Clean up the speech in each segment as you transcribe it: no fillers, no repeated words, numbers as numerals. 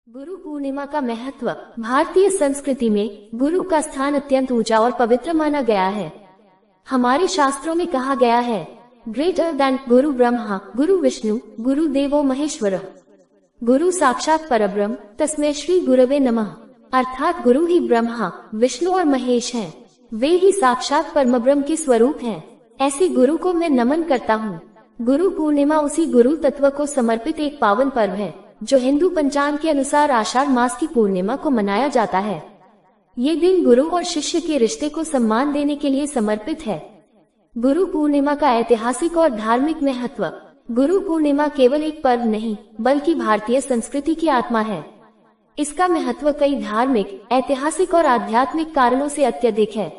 गुरु पूर्णिमा का महत्व। भारतीय संस्कृति में गुरु का स्थान अत्यंत ऊंचा और पवित्र माना गया है। हमारे शास्त्रों में कहा गया है, ग्रेटर देन गुरु ब्रह्मा, गुरु विष्णु, गुरु देवो महेश्वर, गुरु साक्षात परब्रह्म, तस्मै श्री गुरवे नमः। अर्थात गुरु ही ब्रह्मा, विष्णु और महेश हैं। वे ही साक्षात परमब्रह्म के स्वरूप हैं। ऐसे गुरु को मैं नमन करता हूँ। गुरु पूर्णिमा उसी गुरु तत्व को समर्पित एक पावन पर्व है जो हिंदू पंचांग के अनुसार आषाढ़ मास की पूर्णिमा को मनाया जाता है। ये दिन गुरु और शिष्य के रिश्ते को सम्मान देने के लिए समर्पित है। गुरु पूर्णिमा का ऐतिहासिक और धार्मिक महत्व। गुरु पूर्णिमा केवल एक पर्व नहीं बल्कि भारतीय संस्कृति की आत्मा है। इसका महत्व कई धार्मिक, ऐतिहासिक और आध्यात्मिक कारणों से अत्यधिक है।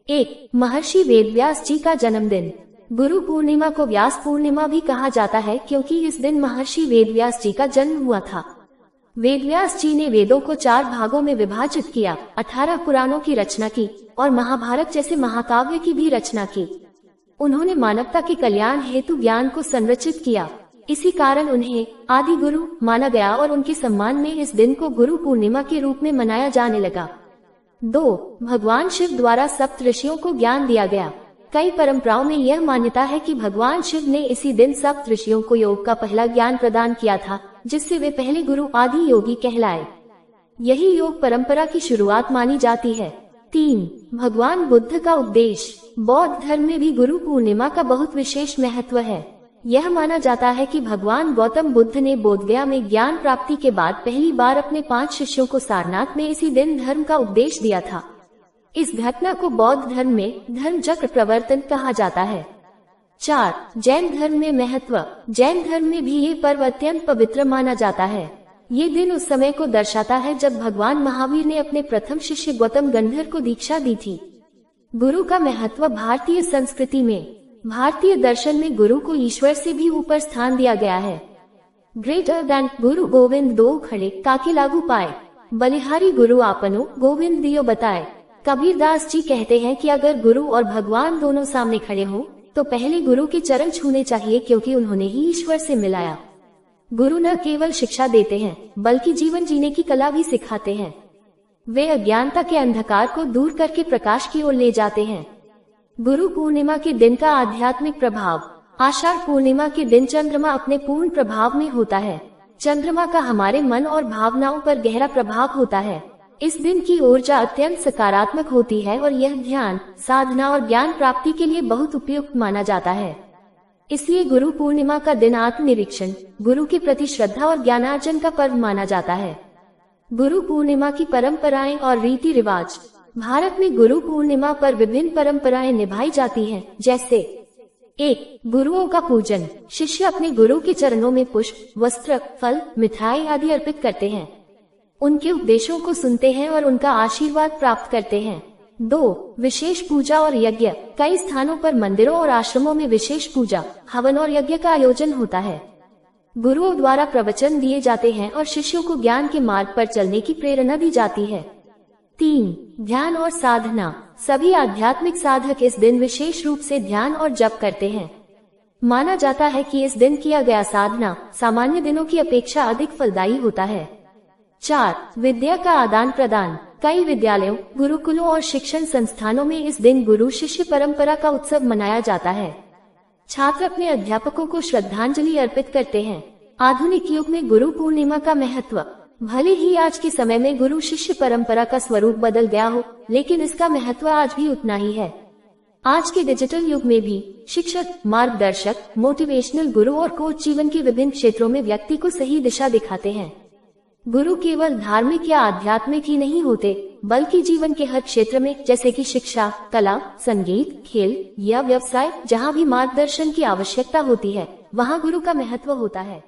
1. महर्षि वेदव्यास जी का जन्मदिन। गुरु पूर्णिमा को व्यास पूर्णिमा भी कहा जाता है क्योंकि इस दिन महर्षि वेदव्यास जी का जन्म हुआ था। वेदव्यास जी ने वेदों को 4 भागों में विभाजित किया, 18 पुराणों की रचना की और महाभारत जैसे महाकाव्य की भी रचना की। उन्होंने मानवता के कल्याण हेतु ज्ञान को संरचित किया। इसी कारण उन्हें आदि गुरु माना गया और उनके सम्मान में इस दिन को गुरु पूर्णिमा के रूप में मनाया जाने लगा। 2. भगवान शिव द्वारा सप्त ऋषियों को ज्ञान दिया गया। कई परंपराओं में यह मान्यता है कि भगवान शिव ने इसी दिन सप्त ऋषियों को योग का पहला ज्ञान प्रदान किया था, जिससे वे पहले गुरु आदि योगी कहलाए। यही योग परंपरा की शुरुआत मानी जाती है। 3. भगवान बुद्ध का उपदेश। बौद्ध धर्म में भी गुरु पूर्णिमा का बहुत विशेष महत्व है। यह माना जाता है कि भगवान गौतम बुद्ध ने बोधगया में ज्ञान प्राप्ति के बाद पहली बार अपने 5 शिष्यों को सारनाथ में इसी दिन धर्म का उपदेश दिया था। इस घटना को बौद्ध धर्म में धर्म चक्र प्रवर्तन कहा जाता है। 4. जैन धर्म में महत्व। जैन धर्म में भी ये पर्व अत्यंत पवित्र माना जाता है। ये दिन उस समय को दर्शाता है जब भगवान महावीर ने अपने प्रथम शिष्य गौतम गंधर को दीक्षा दी थी। गुरु का महत्व। भारतीय संस्कृति में भारतीय दर्शन में गुरु को ईश्वर से भी ऊपर स्थान दिया गया है। ग्रेटर देन गुरु गोविंद दो खड़े ताकि लागू पाए, बलिहारी गुरु आपनो गोविंद दियो बताए। कबीरदास जी कहते हैं कि अगर गुरु और भगवान दोनों सामने खड़े हों तो पहले गुरु के चरण छूने चाहिए क्योंकि उन्होंने ही ईश्वर से मिलाया। गुरु न केवल शिक्षा देते हैं बल्कि जीवन जीने की कला भी सिखाते हैं। वे अज्ञानता के अंधकार को दूर करके प्रकाश की ओर ले जाते हैं। गुरु पूर्णिमा के दिन का आध्यात्मिक प्रभाव। आषाढ़ पूर्णिमा के दिन चंद्रमा अपने पूर्ण प्रभाव में होता है। चंद्रमा का हमारे मन और भावनाओं पर गहरा प्रभाव होता है। इस दिन की ऊर्जा अत्यंत सकारात्मक होती है और यह ध्यान, साधना और ज्ञान प्राप्ति के लिए बहुत उपयुक्त माना जाता है। इसलिए गुरु पूर्णिमा का दिन आत्मनिरीक्षण, गुरु के प्रति श्रद्धा और ज्ञानार्जन का पर्व माना जाता है। गुरु पूर्णिमा की परंपराएं और रीति रिवाज। भारत में गुरु पूर्णिमा पर विभिन्न परंपराएं निभाई जाती हैं, जैसे 1. गुरुओं का पूजन। शिष्य अपने गुरु के चरणों में पुष्प, वस्त्र, फल, मिठाई आदि अर्पित करते हैं। उनके उपदेशों को सुनते हैं और उनका आशीर्वाद प्राप्त करते हैं। 2. विशेष पूजा और यज्ञ। कई स्थानों पर मंदिरों और आश्रमों में विशेष पूजा, हवन और यज्ञ का आयोजन होता है। गुरुओं द्वारा प्रवचन दिए जाते हैं और शिष्यों को ज्ञान के मार्ग पर चलने की प्रेरणा दी जाती है। 3. ध्यान और साधना। सभी आध्यात्मिक साधक इस दिन विशेष रूप से ध्यान और जप करते हैं। माना जाता है कि इस दिन किया गया साधना सामान्य दिनों की अपेक्षा अधिक फलदायी होता है। 4. विद्या का आदान प्रदान। कई विद्यालयों, गुरुकुलों और शिक्षण संस्थानों में इस दिन गुरु शिष्य परंपरा का उत्सव मनाया जाता है। छात्र अपने अध्यापकों को श्रद्धांजलि अर्पित करते हैं। आधुनिक युग में गुरु पूर्णिमा का महत्व। भले ही आज के समय में गुरु शिष्य परंपरा का स्वरूप बदल गया हो, लेकिन इसका महत्व आज भी उतना ही है। आज के डिजिटल युग में भी शिक्षक, मार्गदर्शक, मोटिवेशनल गुरु और कोच जीवन के विभिन्न क्षेत्रों में व्यक्ति को सही दिशा दिखाते हैं। गुरु केवल धार्मिक या आध्यात्मिक ही नहीं होते, बल्कि जीवन के हर क्षेत्र में, जैसे कि शिक्षा, कला, संगीत, खेल या व्यवसाय, जहाँ भी मार्गदर्शन की आवश्यकता होती है, वहाँ गुरु का महत्व होता है।